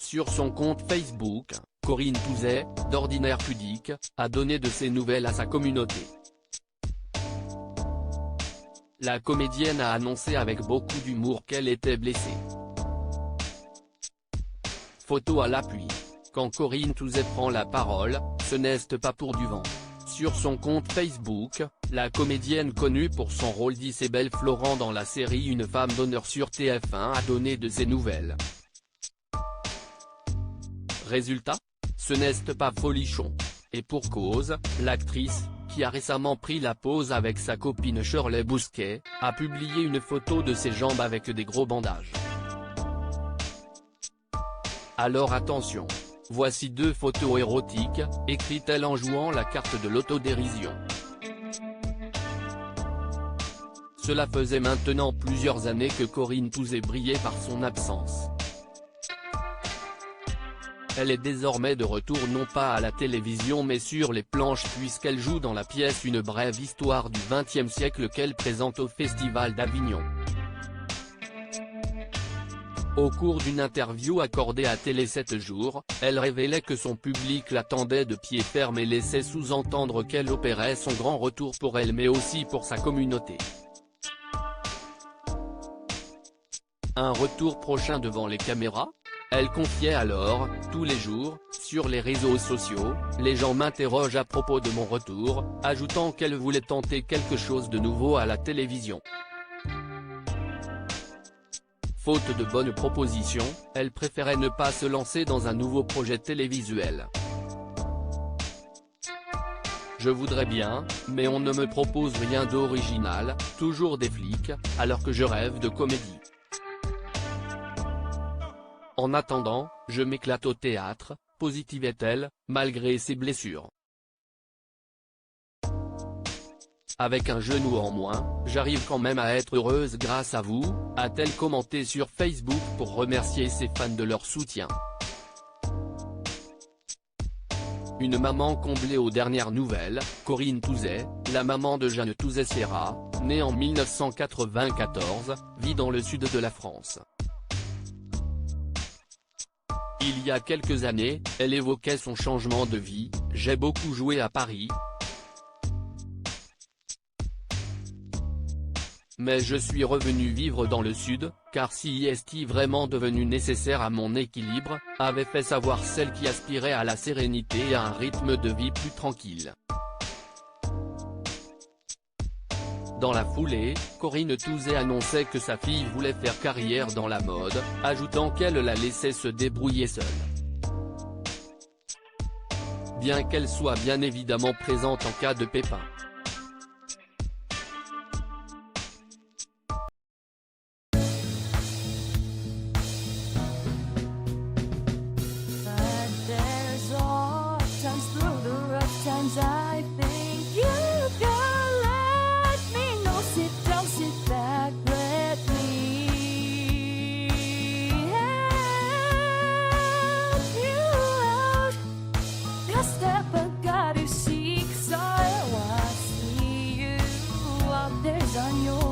Sur son compte Facebook, Corinne Touzet, d'ordinaire pudique, a donné de ses nouvelles à sa communauté. La comédienne a annoncé avec beaucoup d'humour qu'elle était blessée. Photo à l'appui. Quand Corinne Touzet prend la parole, ce n'est pas pour du vent. Sur son compte Facebook, la comédienne connue pour son rôle d'Isabelle Florent dans la série Une femme d'honneur sur TF1 a donné de ses nouvelles. Résultat ? Ce n'est pas folichon. Et pour cause, l'actrice, qui a récemment pris la pose avec sa copine Shirley Bousquet, a publié une photo de ses jambes avec des gros bandages. Alors attention. Voici 2 photos érotiques, écrit-elle en jouant la carte de l'autodérision. Cela faisait maintenant plusieurs années que Corinne Touzet brillait par son absence. Elle est désormais de retour non pas à la télévision mais sur les planches puisqu'elle joue dans la pièce Une brève histoire du XXe siècle qu'elle présente au Festival d'Avignon. Au cours d'une interview accordée à Télé 7 jours, elle révélait que son public l'attendait de pied ferme et laissait sous-entendre qu'elle opérait son grand retour pour elle mais aussi pour sa communauté. Un retour prochain devant les caméras ? Elle confiait alors, tous les jours, sur les réseaux sociaux, les gens m'interrogent à propos de mon retour, ajoutant qu'elle voulait tenter quelque chose de nouveau à la télévision. Faute de bonnes propositions, elle préférait ne pas se lancer dans un nouveau projet télévisuel. Je voudrais bien, mais on ne me propose rien d'original, toujours des flics, alors que je rêve de comédie. En attendant, je m'éclate au théâtre, positivait-elle, malgré ses blessures. Avec un genou en moins, j'arrive quand même à être heureuse grâce à vous, a-t-elle commenté sur Facebook pour remercier ses fans de leur soutien. Une maman comblée aux dernières nouvelles, Corinne Touzet, la maman de Jeanne Touzet-Serra, née en 1994, vit dans le sud de la France. Il y a quelques années, elle évoquait son changement de vie, « J'ai beaucoup joué à Paris. Mais je suis revenue vivre dans le sud, car si est vraiment devenu nécessaire à mon équilibre », avait fait savoir celle qui aspirait à la sérénité et à un rythme de vie plus tranquille. Dans la foulée, Corinne Touzet annonçait que sa fille voulait faire carrière dans la mode, ajoutant qu'elle la laissait se débrouiller seule. Bien qu'elle soit bien évidemment présente en cas de pépin. On your